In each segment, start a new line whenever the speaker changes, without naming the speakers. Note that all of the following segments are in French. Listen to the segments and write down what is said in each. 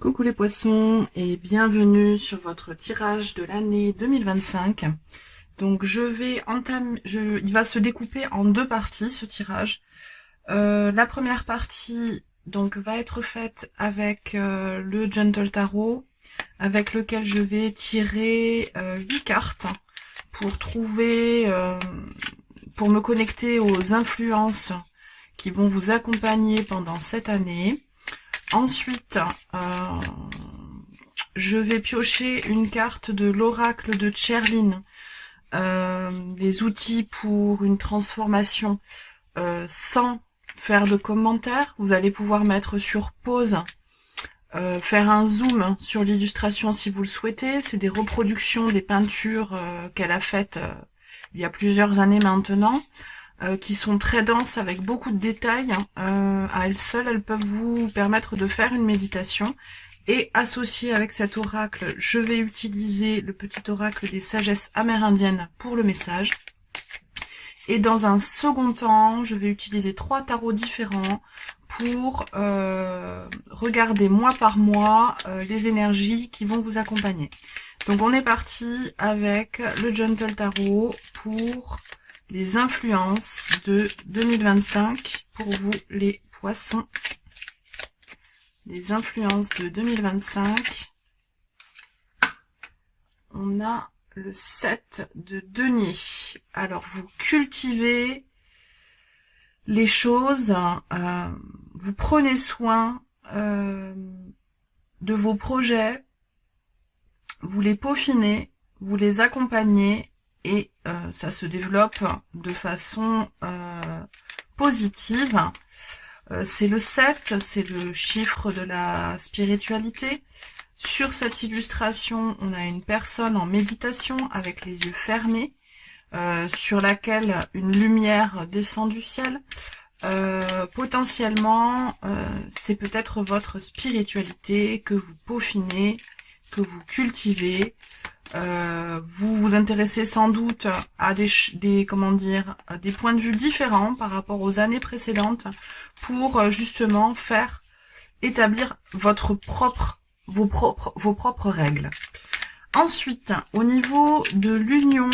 Coucou les poissons et bienvenue sur votre tirage de l'année 2025. Donc il va se découper en deux parties ce tirage. La première partie donc va être faite avec le Gentle Tarot, avec lequel je vais tirer 8 cartes pour pour me connecter aux influences qui vont vous accompagner pendant cette année. Ensuite, je vais piocher une carte de l'oracle de Tcherline, les outils pour une transformation sans faire de commentaires. Vous allez pouvoir mettre sur pause, faire un zoom sur l'illustration si vous le souhaitez. C'est des reproductions des peintures qu'elle a faites il y a plusieurs années maintenant. Qui sont très denses avec beaucoup de détails. À elles seules, elles peuvent vous permettre de faire une méditation. Et associé avec cet oracle, je vais utiliser le petit oracle des sagesses amérindiennes pour le message. Et dans un second temps, je vais utiliser 3 tarots différents pour regarder mois par mois les énergies qui vont vous accompagner. Donc on est parti avec le Gentle Tarot pour les influences de 2025 pour vous les poissons. Les influences de 2025. On a le 7 de denier. Alors vous cultivez les choses, vous prenez soin de vos projets, vous les peaufinez, vous les accompagnez. Et ça se développe de façon positive. C'est le 7, c'est le chiffre de la spiritualité. Sur cette illustration, on a une personne en méditation avec les yeux fermés, sur laquelle une lumière descend du ciel. Potentiellement, c'est peut-être votre spiritualité que vous peaufinez, que vous cultivez. Vous vous intéressez sans doute à des points de vue différents par rapport aux années précédentes pour justement établir vos propres règles. Ensuite, au niveau de l'union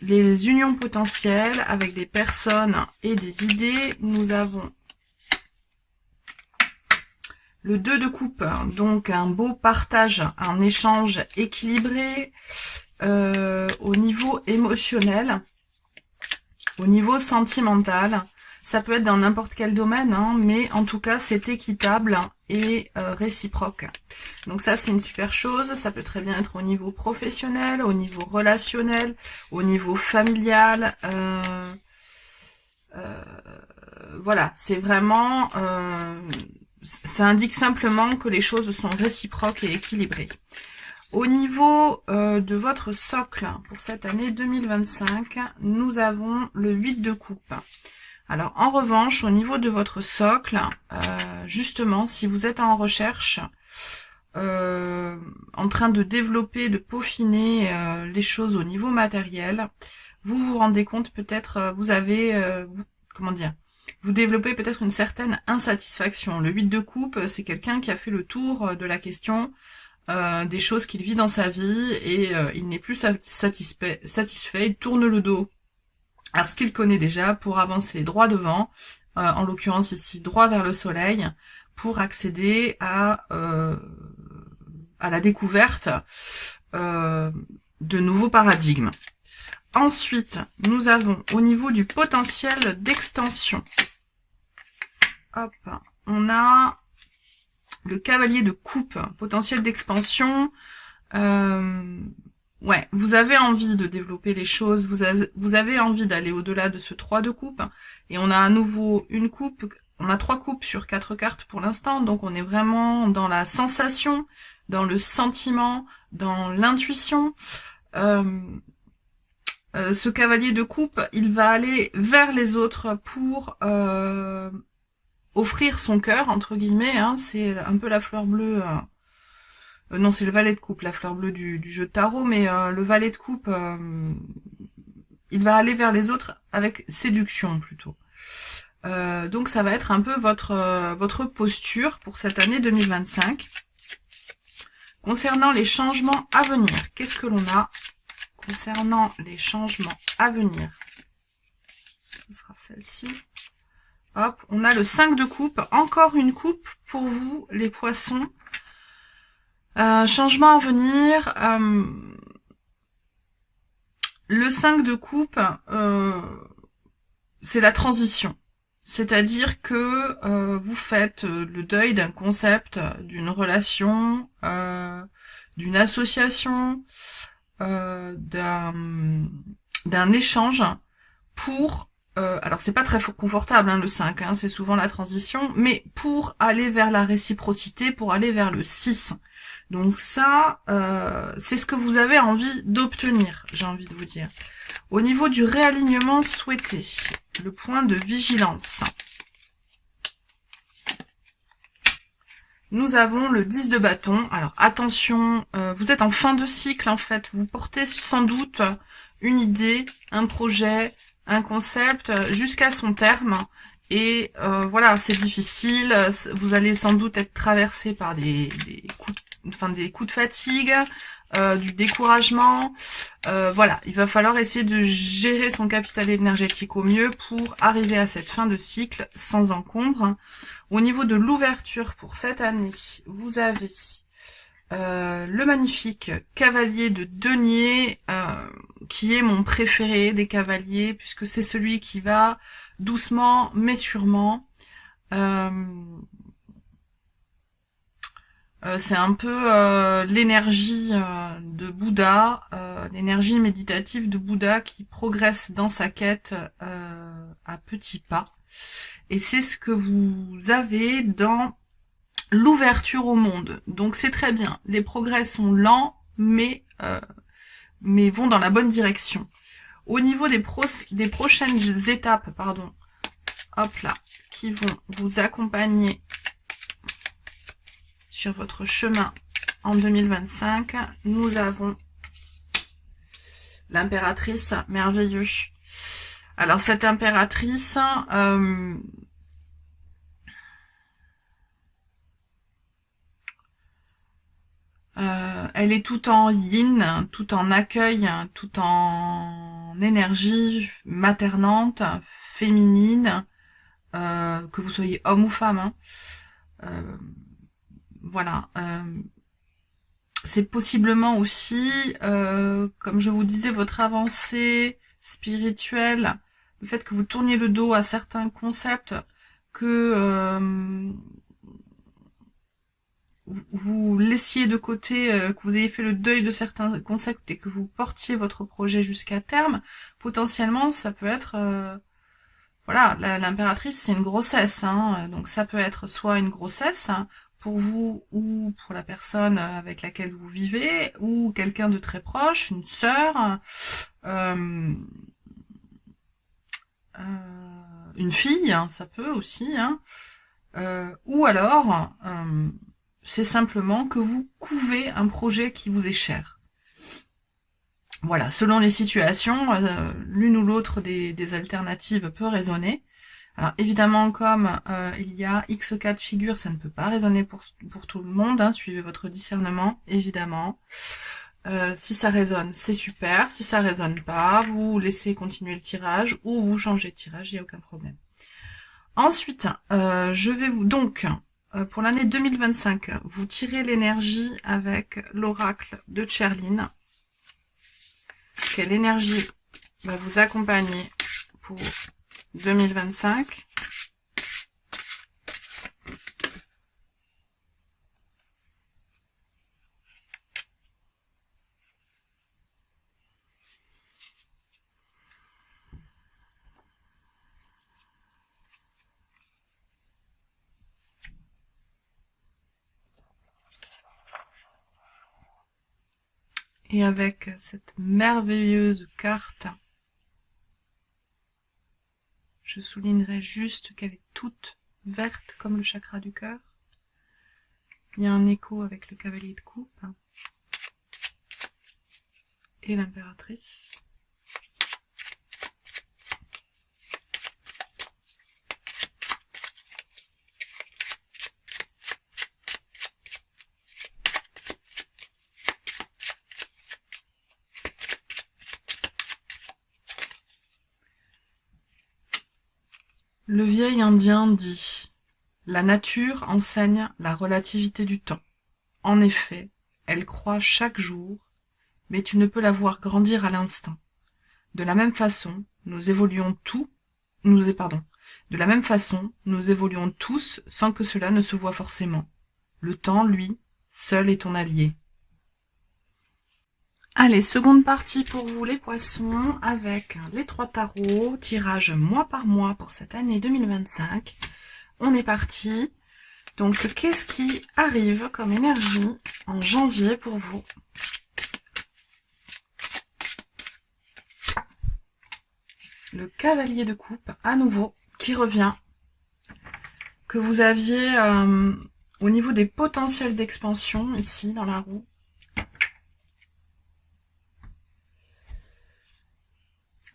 les unions potentielles avec des personnes et des idées, nous avons le 2 de coupe, donc un beau partage, un échange équilibré au niveau émotionnel, au niveau sentimental. Ça peut être dans n'importe quel domaine, hein, mais en tout cas c'est équitable et réciproque. Donc ça c'est une super chose. Ça peut très bien être au niveau professionnel, au niveau relationnel, au niveau familial. Voilà, c'est vraiment... ça indique simplement que les choses sont réciproques et équilibrées. Au niveau de votre socle pour cette année 2025, nous avons le 8 de coupe. Alors en revanche, au niveau de votre socle, justement, si vous êtes en recherche, en train de développer, de peaufiner les choses au niveau matériel, vous vous rendez compte peut-être, vous développez peut-être une certaine insatisfaction. Le 8 de coupe, c'est quelqu'un qui a fait le tour de la question des choses qu'il vit dans sa vie et il n'est plus satisfait, il tourne le dos à ce qu'il connaît déjà pour avancer droit devant, en l'occurrence ici droit vers le soleil, pour accéder à la découverte de nouveaux paradigmes. Ensuite, nous avons au niveau du potentiel d'extension. Hop, on a le cavalier de coupe, potentiel d'expansion. Ouais, vous avez envie de développer les choses, vous avez envie d'aller au-delà de ce 3 de coupe. Et on a à nouveau une coupe, on a 3 coupes sur 4 cartes pour l'instant, donc on est vraiment dans la sensation, dans le sentiment, dans l'intuition. Ce cavalier de coupe, il va aller vers les autres pour offrir son cœur, entre guillemets, hein, c'est un peu la fleur bleue, non c'est le valet de coupe, la fleur bleue du jeu de tarot, mais le valet de coupe, il va aller vers les autres avec séduction plutôt. Donc ça va être un peu votre posture pour cette année 2025. Concernant les changements à venir, qu'est-ce que l'on a concernant les changements à venir? Ce sera celle-ci. Hop, on a le 5 de coupe. Encore une coupe pour vous, les poissons. Changement à venir. Le 5 de coupe, c'est la transition. C'est-à-dire que vous faites le deuil d'un concept, d'une relation, d'une association, d'un échange pour... alors c'est pas très confortable le 5, c'est souvent la transition, mais pour aller vers la réciprocité, pour aller vers le 6. Donc ça, c'est ce que vous avez envie d'obtenir, j'ai envie de vous dire. Au niveau du réalignement souhaité, le point de vigilance. Nous avons le 10 de bâton. Alors attention, vous êtes en fin de cycle en fait. Vous portez sans doute une idée, un projet, un concept jusqu'à son terme. Et voilà, c'est difficile. Vous allez sans doute être traversé par des coups de fatigue, du découragement. Voilà, il va falloir essayer de gérer son capital énergétique au mieux pour arriver à cette fin de cycle sans encombre. Au niveau de l'ouverture pour cette année, vous avez le magnifique cavalier de denier, qui est mon préféré des cavaliers, puisque c'est celui qui va doucement mais sûrement. C'est un peu l'énergie de Bouddha, l'énergie méditative de Bouddha qui progresse dans sa quête à petits pas. Et c'est ce que vous avez dans l'ouverture au monde. Donc c'est très bien. Les progrès sont lents, mais vont dans la bonne direction. Au niveau des prochaines étapes, pardon, hop là, qui vont vous accompagner sur votre chemin en 2025, nous avons l'impératrice merveilleux. Alors cette impératrice, elle est tout en yin, tout en accueil, tout en énergie maternante, féminine, que vous soyez homme ou femme. Voilà. C'est possiblement aussi, comme je vous disais, votre avancée spirituelle, le fait que vous tourniez le dos à certains concepts, que vous laissiez de côté, que vous ayez fait le deuil de certains concepts et que vous portiez votre projet jusqu'à terme, potentiellement ça peut être... voilà, l'impératrice c'est une grossesse, donc ça peut être soit une grossesse pour vous ou pour la personne avec laquelle vous vivez, ou quelqu'un de très proche, une sœur, une fille, ça peut aussi, ou alors c'est simplement que vous couvez un projet qui vous est cher. Voilà, selon les situations, l'une ou l'autre des alternatives peut résonner. Alors évidemment, comme il y a X cas de figure, ça ne peut pas résonner pour tout le monde, suivez votre discernement, évidemment. Si ça résonne, c'est super. Si ça résonne pas, vous laissez continuer le tirage ou vous changez de tirage, il n'y a aucun problème. Ensuite, je vais vous donc, pour l'année 2025, vous tirez l'énergie avec l'oracle de Tcherline. Quelle énergie va vous accompagner pour 2025? Et avec cette merveilleuse carte, je soulignerai juste qu'elle est toute verte comme le chakra du cœur. Il y a un écho avec le cavalier de coupe et l'impératrice. Le vieil indien dit: la nature enseigne la relativité du temps. En effet, elle croît chaque jour, mais tu ne peux la voir grandir à l'instant. De la même façon, nous évoluons tous sans que cela ne se voie forcément. Le temps, lui, seul est ton allié. Allez, seconde partie pour vous les poissons, avec les 3 tarots, tirage mois par mois pour cette année 2025. On est parti. Donc, qu'est-ce qui arrive comme énergie en janvier pour vous? Le cavalier de coupe, à nouveau, qui revient. Que vous aviez au niveau des potentiels d'expansion, ici, dans la roue.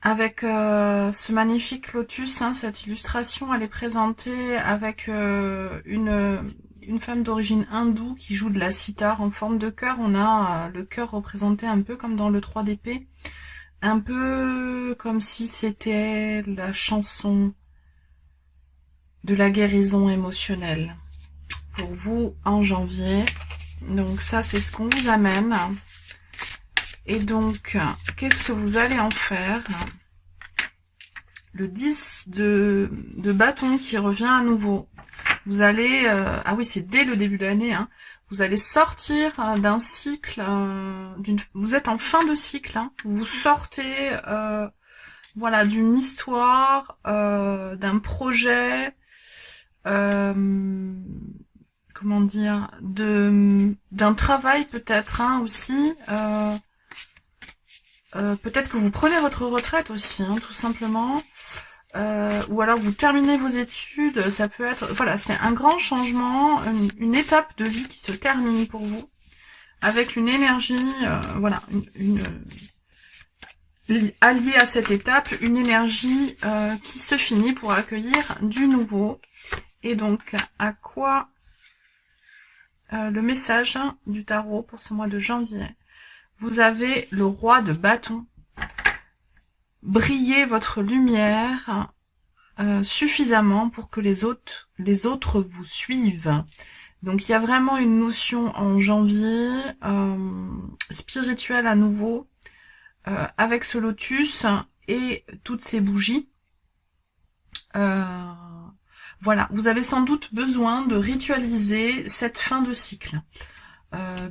Avec ce magnifique lotus, hein, cette illustration, elle est présentée avec une femme d'origine hindoue qui joue de la sitar en forme de cœur. On a le cœur représenté un peu comme dans le 3 d'épée, un peu comme si c'était la chanson de la guérison émotionnelle pour vous en janvier. Donc ça, c'est ce qu'on vous amène. Et donc, qu'est-ce que vous allez en faire? Le 10 de bâton qui revient à nouveau. Vous allez... ah oui, c'est dès le début de l'année. Hein, vous allez sortir d'un cycle. Vous êtes en fin de cycle. Hein, vous sortez voilà, d'une histoire, d'un projet... comment dire, d'un travail peut-être hein, aussi. Peut-être que vous prenez votre retraite aussi, hein, tout simplement. Ou alors vous terminez vos études. Ça peut être... Voilà, c'est un grand changement, une étape de vie qui se termine pour vous. Avec une énergie, voilà, alliée à cette étape, une énergie qui se finit pour accueillir du nouveau. Et donc, à quoi le message du tarot pour ce mois de janvier? Vous avez le roi de bâton. Brillez votre lumière suffisamment pour que les autres vous suivent. Donc, il y a vraiment une notion en janvier spirituelle à nouveau avec ce lotus et toutes ces bougies. Voilà, vous avez sans doute besoin de ritualiser cette fin de cycle.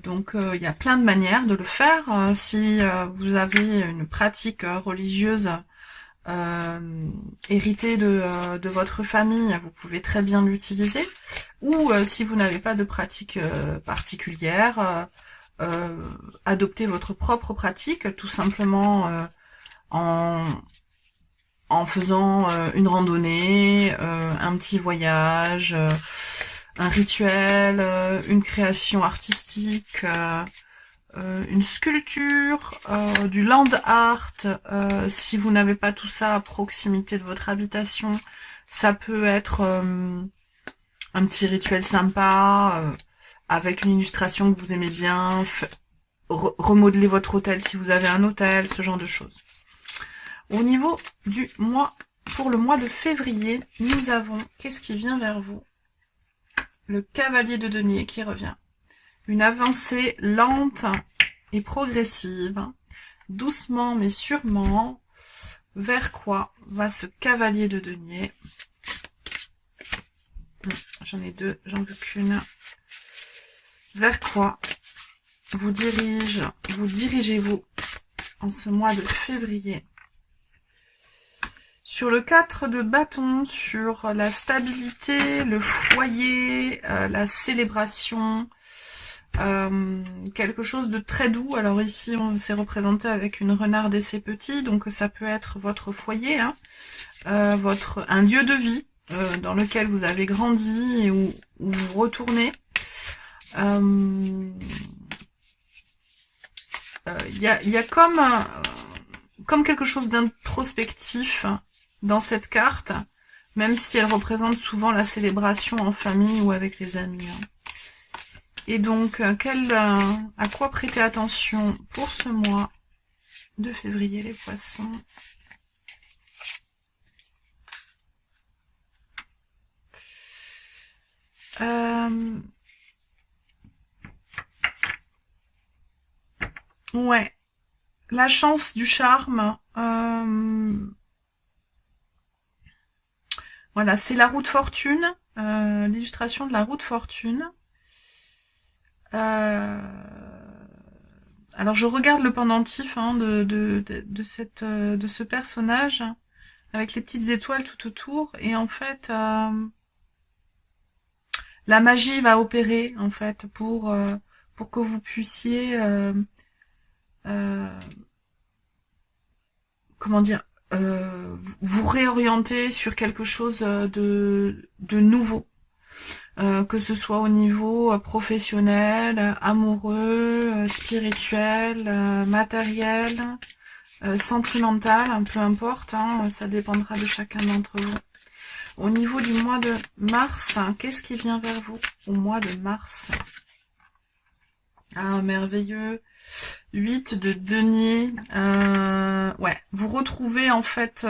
Donc il y a plein de manières de le faire. Si vous avez une pratique religieuse héritée de votre famille, vous pouvez très bien l'utiliser. Ou si vous n'avez pas de pratique particulière, adoptez votre propre pratique, tout simplement en faisant une randonnée, un petit voyage, un rituel, une création artistique, une sculpture, du land art. Si vous n'avez pas tout ça à proximité de votre habitation, ça peut être un petit rituel sympa, avec une illustration que vous aimez bien, remodeler votre hôtel si vous avez un hôtel, ce genre de choses. Au niveau du mois, pour le mois de février, nous avons, qu'est-ce qui vient vers vous? Le cavalier de denier qui revient. Une avancée lente et progressive, doucement mais sûrement. Vers quoi va ce cavalier de denier? J'en ai deux, j'en veux qu'une. Vers quoi vous dirigez-vous en ce mois de février? Sur le 4 de bâton, sur la stabilité, le foyer, la célébration, quelque chose de très doux. Alors ici, on s'est représenté avec une renarde et ses petits, donc ça peut être votre foyer, hein, un lieu de vie dans lequel vous avez grandi et où vous retournez. Il y a comme quelque chose d'introspectif dans cette carte, même si elle représente souvent la célébration en famille ou avec les amis. Et donc, à quoi prêter attention pour ce mois de février, les poissons? Ouais. La chance du charme. Voilà, c'est la roue de fortune. L'illustration de la roue de fortune. Alors je regarde le pendentif hein, de ce personnage avec les petites étoiles tout autour et en fait la magie va opérer en fait pour que vous puissiez euh, comment dire vous réorienter sur quelque chose de nouveau. Que ce soit au niveau professionnel, amoureux, spirituel, matériel, sentimental, peu importe, hein, ça dépendra de chacun d'entre vous. Au niveau du mois de mars, qu'est-ce qui vient vers vous au mois de mars? Ah, merveilleux. 8 de denier. Ouais, vous retrouvez en fait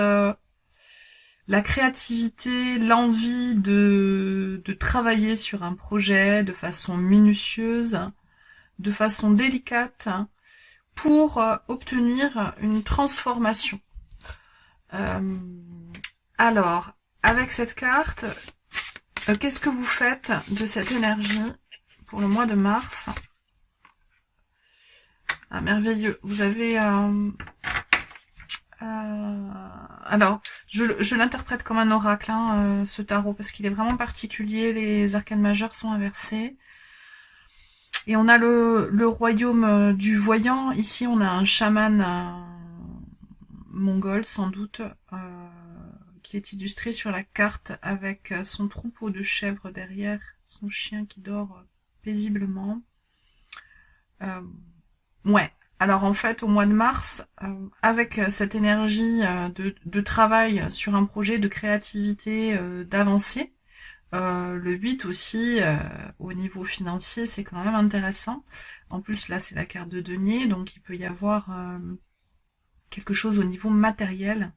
la créativité, l'envie de travailler sur un projet de façon minutieuse, de façon délicate, pour obtenir une transformation. Alors, avec cette carte, qu'est-ce que vous faites de cette énergie pour le mois de mars? Ah, merveilleux. Vous avez... alors, je l'interprète comme un oracle, hein, ce tarot, parce qu'il est vraiment particulier. Les arcanes majeures sont inversés. Et on a le royaume du voyant. Ici, on a un chaman mongol, sans doute, qui est illustré sur la carte avec son troupeau de chèvres derrière, son chien qui dort paisiblement. Ouais. Alors en fait, au mois de mars, avec cette énergie de travail sur un projet de créativité, d'avancée, le 8 aussi, au niveau financier, c'est quand même intéressant. En plus, là, c'est la carte de denier, donc il peut y avoir quelque chose au niveau matériel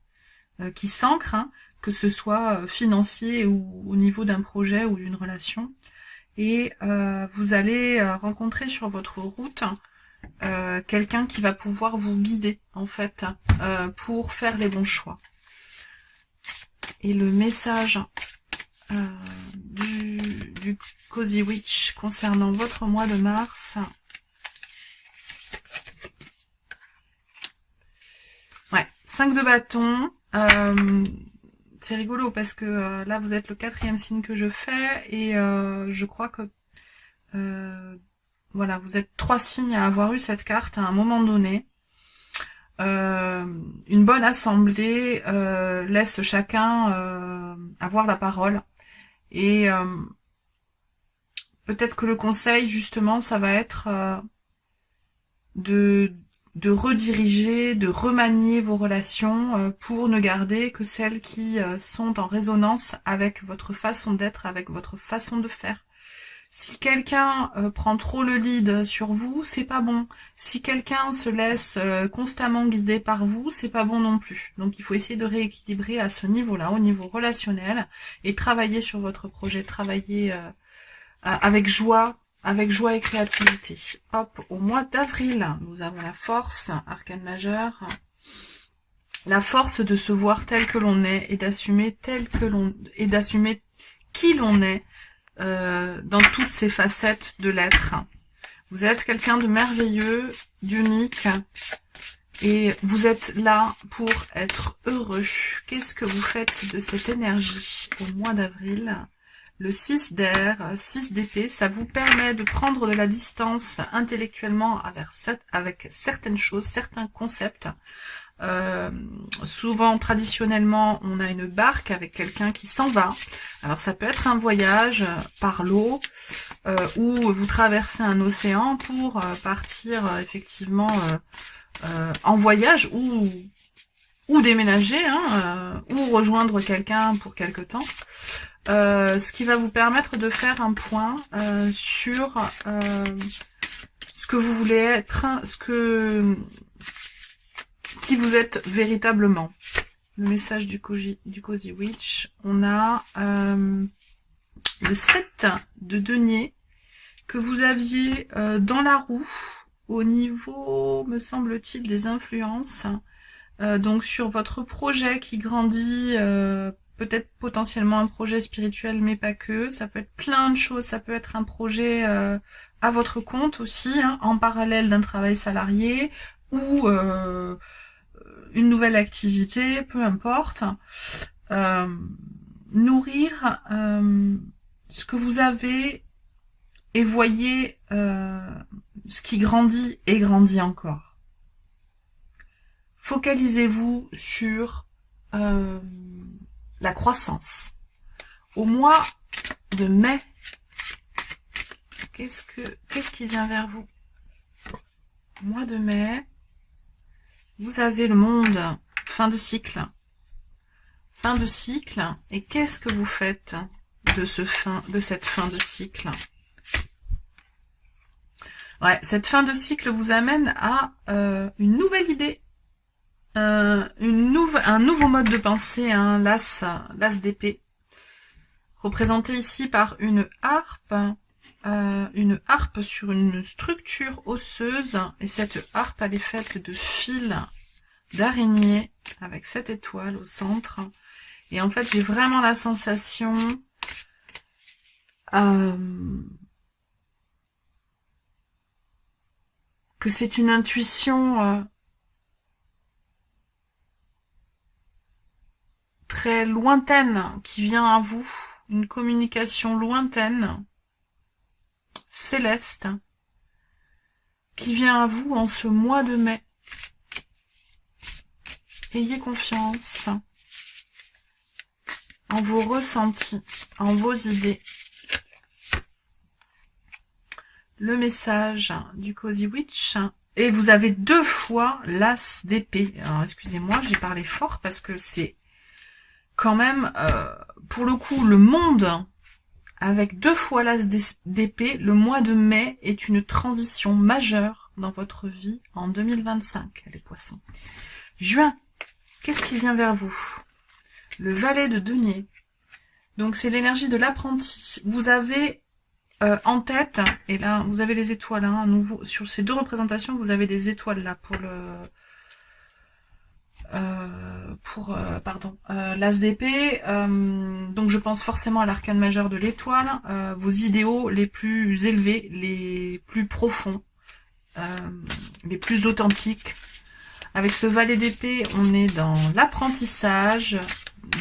qui s'ancre, hein, que ce soit financier ou au niveau d'un projet ou d'une relation. Et vous allez rencontrer sur votre route quelqu'un qui va pouvoir vous guider, en fait, pour faire les bons choix. Et le message du Cozy Witch concernant votre mois de mars. Ouais, 5 de bâton. C'est rigolo parce que là vous êtes le 4e signe que je fais et je crois que voilà, vous êtes 3 signes à avoir eu cette carte à un moment donné. Une bonne assemblée laisse chacun avoir la parole. Et peut-être que le conseil, justement, ça va être de rediriger, de remanier vos relations pour ne garder que celles qui sont en résonance avec votre façon d'être, avec votre façon de faire. Si quelqu'un prend trop le lead sur vous, c'est pas bon. Si quelqu'un se laisse constamment guider par vous, c'est pas bon non plus. Donc il faut essayer de rééquilibrer à ce niveau-là, au niveau relationnel, et travailler sur votre projet, travailler avec joie et créativité. Hop, au mois d'avril, nous avons la force, arcane majeure, la force de se voir tel que l'on est et d'assumer qui l'on est. Dans toutes ces facettes de l'être. Vous êtes quelqu'un de merveilleux, d'unique, et vous êtes là pour être heureux. Qu'est-ce que vous faites de cette énergie au mois d'avril? Le 6 d'air, 6 d'épée, ça vous permet de prendre de la distance intellectuellement avec certaines choses, certains concepts. Souvent, traditionnellement, on a une barque avec quelqu'un qui s'en va. Alors, ça peut être un voyage par l'eau ou vous traversez un océan pour partir effectivement en voyage ou déménager ou rejoindre quelqu'un pour quelque temps. Ce qui va vous permettre de faire un point sur ce que vous voulez être, qui vous êtes véritablement. Le message du Cozy Witch, on a le 7 de denier que vous aviez dans la roue au niveau, me semble-t-il, des influences. Donc sur votre projet qui grandit, peut-être potentiellement un projet spirituel, mais pas que. Ça peut être plein de choses. Ça peut être un projet à votre compte aussi, hein, en parallèle d'un travail salarié ou une nouvelle activité, peu importe. Nourrir ce que vous avez et voyez ce qui grandit et grandit encore. Focalisez-vous sur la croissance. Au mois de mai, qu'est-ce qui vient vers vous? Au mois de mai, vous avez le monde, fin de cycle. Fin de cycle, et qu'est-ce que vous faites de cette fin de cycle? Ouais, cette fin de cycle vous amène à une nouvelle idée. Un nouveau mode de pensée, hein, l'as d'épée, représenté ici par une harpe sur une structure osseuse, et cette harpe elle est faite de fils d'araignée avec 7 étoiles au centre, et en fait j'ai vraiment la sensation que c'est une intuition très lointaine qui vient à vous, une communication lointaine, céleste, qui vient à vous en ce mois de mai. Ayez confiance en vos ressentis, en vos idées. Le message du Cozy Witch. Et vous avez 2 fois l'as d'épée. Alors excusez-moi, j'ai parlé fort parce que c'est quand même, pour le coup, le monde, avec 2 fois l'as d'épée, le mois de mai est une transition majeure dans votre vie en 2025, les poissons. Juin, qu'est-ce qui vient vers vous? Le valet de denier. Donc c'est l'énergie de l'apprenti. Vous avez en tête, et là vous avez les étoiles, hein, à nouveau, sur ces 2 représentations, vous avez des étoiles là pour le... l'as d'épée, donc je pense forcément à l'arcane majeur de l'étoile, vos idéaux les plus élevés, les plus profonds, les plus authentiques. Avec ce valet d'épée, on est dans l'apprentissage,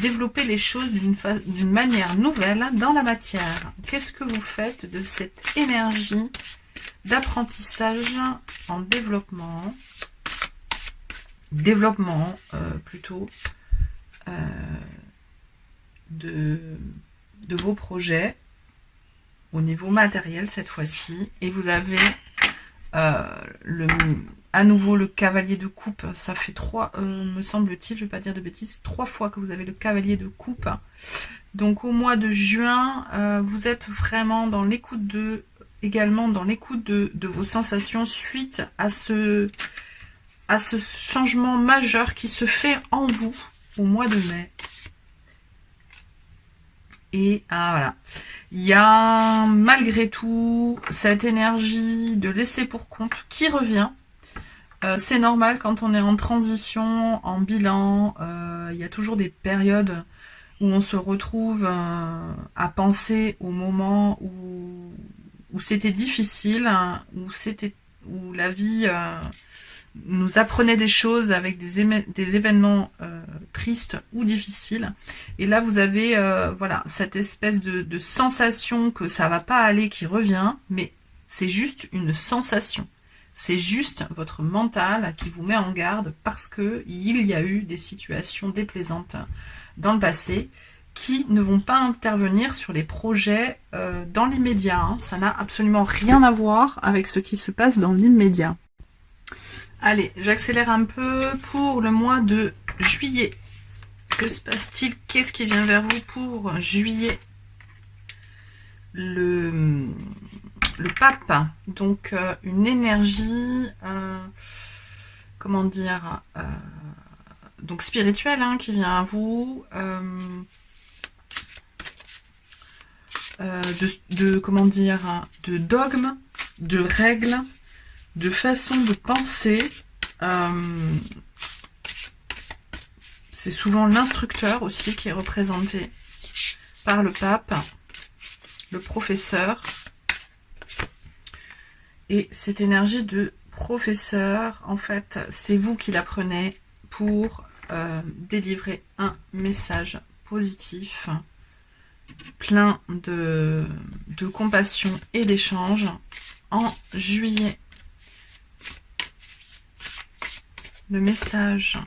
développer les choses d'une manière nouvelle dans la matière. Qu'est-ce que vous faites de cette énergie d'apprentissage en développement? Plutôt de vos projets au niveau matériel cette fois-ci, et vous avez à nouveau le cavalier de coupe. Ça fait 3, me semble-t-il, je vais pas dire de bêtises, 3 fois que vous avez le cavalier de coupe. Donc au mois de juin, vous êtes vraiment dans l'écoute également dans l'écoute de vos sensations suite à ce changement majeur qui se fait en vous au mois de mai. Et voilà, il y a malgré tout cette énergie de laisser pour compte qui revient. C'est normal quand on est en transition, en bilan, il y a toujours des périodes où on se retrouve à penser au moment où c'était difficile, où la vie nous apprenait des choses avec des événements tristes ou difficiles. Et là, vous avez voilà, cette espèce de sensation que ça va pas aller qui revient, mais c'est juste une sensation. C'est juste votre mental qui vous met en garde parce que il y a eu des situations déplaisantes dans le passé qui ne vont pas intervenir sur les projets dans l'immédiat. Hein. Ça n'a absolument rien à voir avec ce qui se passe dans l'immédiat. Allez, j'accélère un peu pour le mois de juillet. Que se passe-t-il? Qu'est-ce qui vient vers vous pour juillet? Le pape, donc une énergie, comment dire, donc spirituelle, hein, qui vient à vous. comment dire, de dogmes, de règles, de façon de penser. C'est souvent l'instructeur aussi qui est représenté par le pape, le professeur. Et cette énergie de professeur, en fait, c'est vous qui la prenez pour délivrer un message positif, plein de compassion et d'échange en juillet. Le message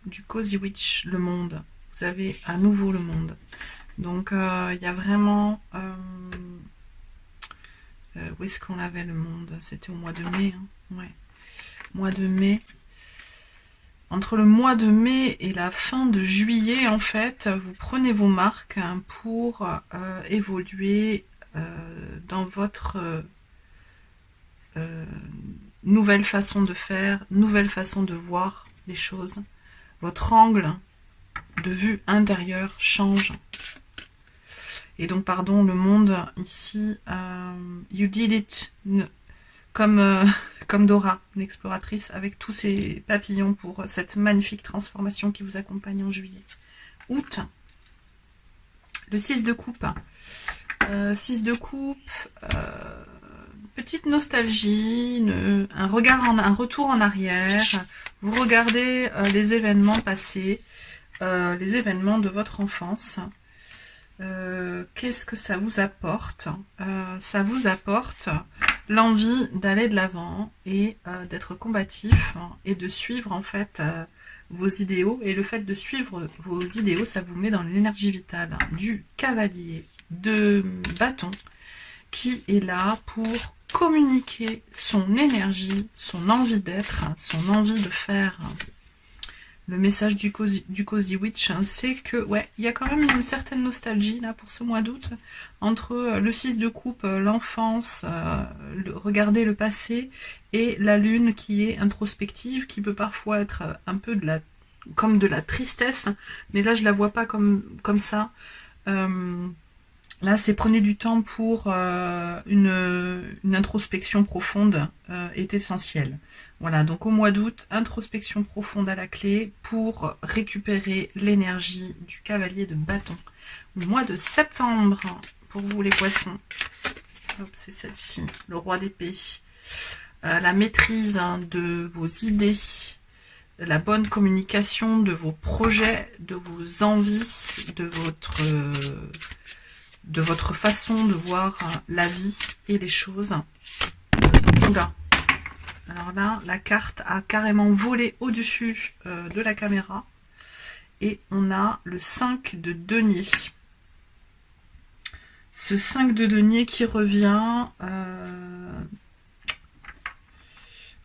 du Cozy Witch, le monde. Vous avez à nouveau le monde. Donc, il y a vraiment... où est-ce qu'on avait le monde? C'était au mois de mai. Hein, ouais. Mois de mai. Entre le mois de mai et la fin de juillet, en fait, vous prenez vos marques pour évoluer dans votre nouvelle façon de faire, nouvelle façon de voir les choses. Votre angle de vue intérieur change. Et donc, pardon, le monde, ici, you did it, comme Dora, l'exploratrice, avec tous ses papillons pour cette magnifique transformation qui vous accompagne en juillet. Août, le 6 de coupe. 6 de coupe, petite nostalgie, un retour en arrière. Vous regardez les événements passés, les événements de votre enfance. Qu'est-ce que ça vous apporte? Ça vous apporte l'envie d'aller de l'avant et d'être combatif et de suivre en fait vos idéaux. Et le fait de suivre vos idéaux, ça vous met dans l'énergie vitale du cavalier de bâton qui est là pour communiquer son énergie, son envie d'être, son envie de faire. Le message du Cozy Witch, hein, c'est que, ouais, il y a quand même une certaine nostalgie, là, pour ce mois d'août, entre le 6 de coupe, l'enfance, regarder le passé, et la lune qui est introspective, qui peut parfois être un peu comme de la tristesse, mais là, je la vois pas comme ça. Là, c'est prenez du temps pour une introspection profonde est essentielle. Voilà, donc au mois d'août, introspection profonde à la clé pour récupérer l'énergie du cavalier de bâton. Au mois de septembre, pour vous les poissons, c'est celle-ci, le roi d'épée. La maîtrise de vos idées, la bonne communication de vos projets, de vos envies, de votre façon de voir la vie et les choses. Oula. Alors là, la carte a carrément volé au-dessus de la caméra. Et on a le 5 de denier. Ce 5 de denier qui revient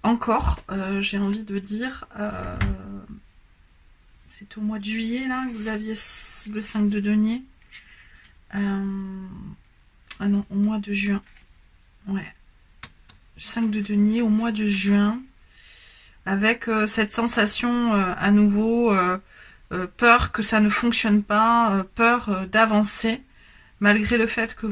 encore, j'ai envie de dire, c'est au mois de juillet là que vous aviez le 5 de denier. Ah non, au mois de juin. Ouais. 5 de denier au mois de juin. Avec cette sensation à nouveau, peur que ça ne fonctionne pas, peur d'avancer, malgré le fait que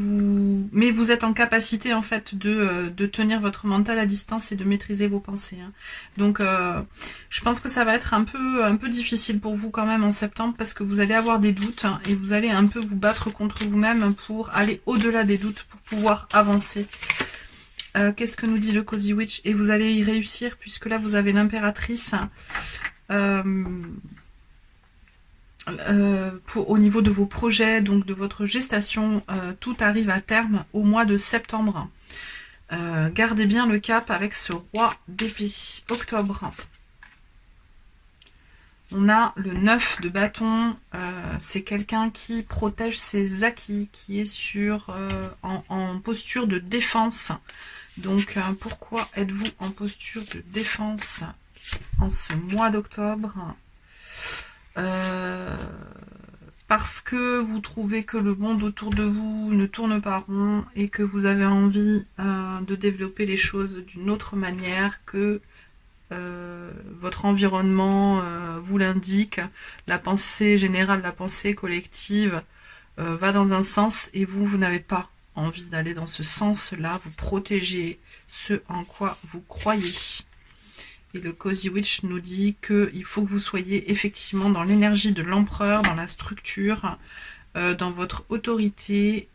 mais vous êtes en capacité en fait de tenir votre mental à distance et de maîtriser vos pensées. Hein. Donc je pense que ça va être un peu difficile pour vous quand même en septembre parce que vous allez avoir des doutes hein, et vous allez un peu vous battre contre vous-même pour aller au-delà des doutes, pour pouvoir avancer. Qu'est-ce que nous dit le Cozy Witch? Et vous allez y réussir puisque là vous avez l'impératrice au niveau de vos projets, donc de votre gestation, tout arrive à terme au mois de septembre. Gardez bien le cap avec ce roi d'épée. Octobre. On a le 9 de bâton, c'est quelqu'un qui protège ses acquis, qui est en posture de défense. Donc pourquoi êtes-vous en posture de défense en ce mois d'octobre? Parce que vous trouvez que le monde autour de vous ne tourne pas rond et que vous avez envie de développer les choses d'une autre manière que votre environnement vous l'indique, la pensée générale, la pensée collective va dans un sens et vous n'avez pas envie d'aller dans ce sens-là. Vous protégez ce en quoi vous croyez. Et le Cozy Witch nous dit qu'il faut que vous soyez effectivement dans l'énergie de l'empereur, dans la structure, dans votre autorité,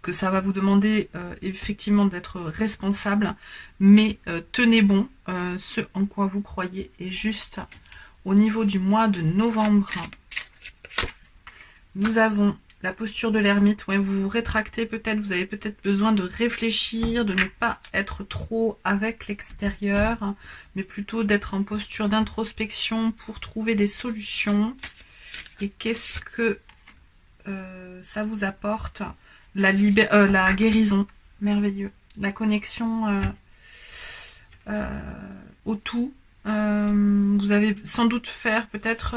que ça va vous demander effectivement d'être responsable, mais tenez bon, ce en quoi vous croyez. Et juste au niveau du mois de novembre, nous avons la posture de l'ermite. Ouais, vous vous rétractez peut-être, vous avez peut-être besoin de réfléchir, de ne pas être trop avec l'extérieur, mais plutôt d'être en posture d'introspection pour trouver des solutions. Et qu'est-ce que ça vous apporte? La guérison, merveilleux. La connexion au tout. Vous avez sans doute faire peut-être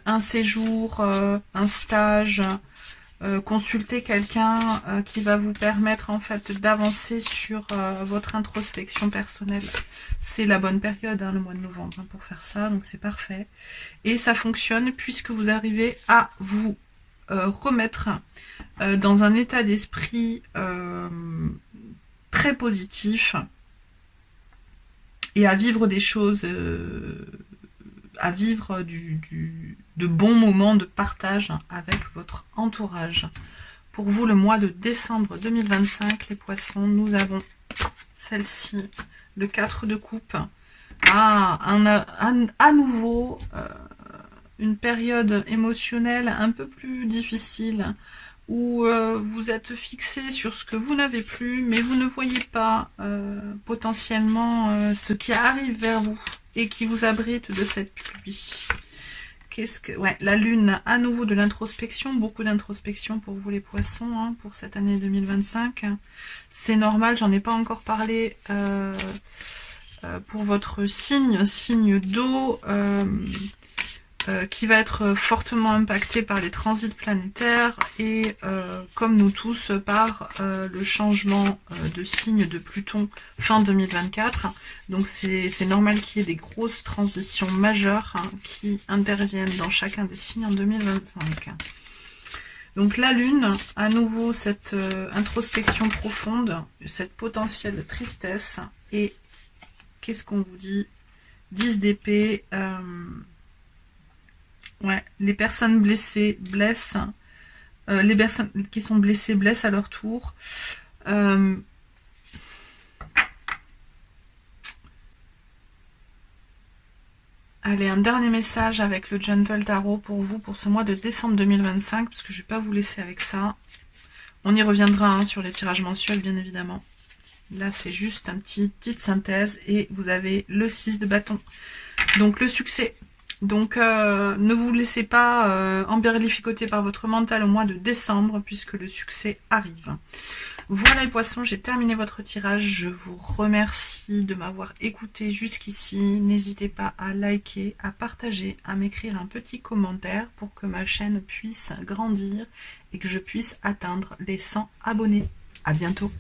un séjour, un stage, consulter quelqu'un qui va vous permettre en fait d'avancer sur votre introspection personnelle. C'est la bonne période, hein, le mois de novembre, hein, pour faire ça, donc c'est parfait. Et ça fonctionne puisque vous arrivez à vous remettre dans un état d'esprit très positif et à vivre des choses, à vivre de bons moments de partage avec votre entourage. Pour vous, le mois de décembre 2025, les poissons, nous avons celle-ci, le 4 de coupe. Ah, à nouveau, une période émotionnelle un peu plus difficile, où vous êtes fixé sur ce que vous n'avez plus, mais vous ne voyez pas potentiellement ce qui arrive vers vous et qui vous abrite de cette pluie. Ouais, la lune, à nouveau de l'introspection, beaucoup d'introspection pour vous les poissons, hein, pour cette année 2025. C'est normal, j'en ai pas encore parlé pour votre signe d'eau, qui va être fortement impacté par les transits planétaires et comme nous tous par le changement de signe de Pluton fin 2024. Donc c'est normal qu'il y ait des grosses transitions majeures, hein, qui interviennent dans chacun des signes en 2025. Donc la lune, à nouveau cette introspection profonde, cette potentielle tristesse. Et qu'est-ce qu'on vous dit? 10 d'épée. Ouais, les personnes blessées blessent. Les personnes qui sont blessées blessent à leur tour. Allez, un dernier message avec le Gentle Tarot pour vous, pour ce mois de décembre 2025, parce que je ne vais pas vous laisser avec ça. On y reviendra, hein, sur les tirages mensuels, bien évidemment. Là, c'est juste une petite synthèse, et vous avez le 6 de bâton. Donc, le succès. Donc, ne vous laissez pas emberlificoter par votre mental au mois de décembre, puisque le succès arrive. Voilà les poissons, j'ai terminé votre tirage. Je vous remercie de m'avoir écouté jusqu'ici. N'hésitez pas à liker, à partager, à m'écrire un petit commentaire pour que ma chaîne puisse grandir et que je puisse atteindre les 100 abonnés. À bientôt.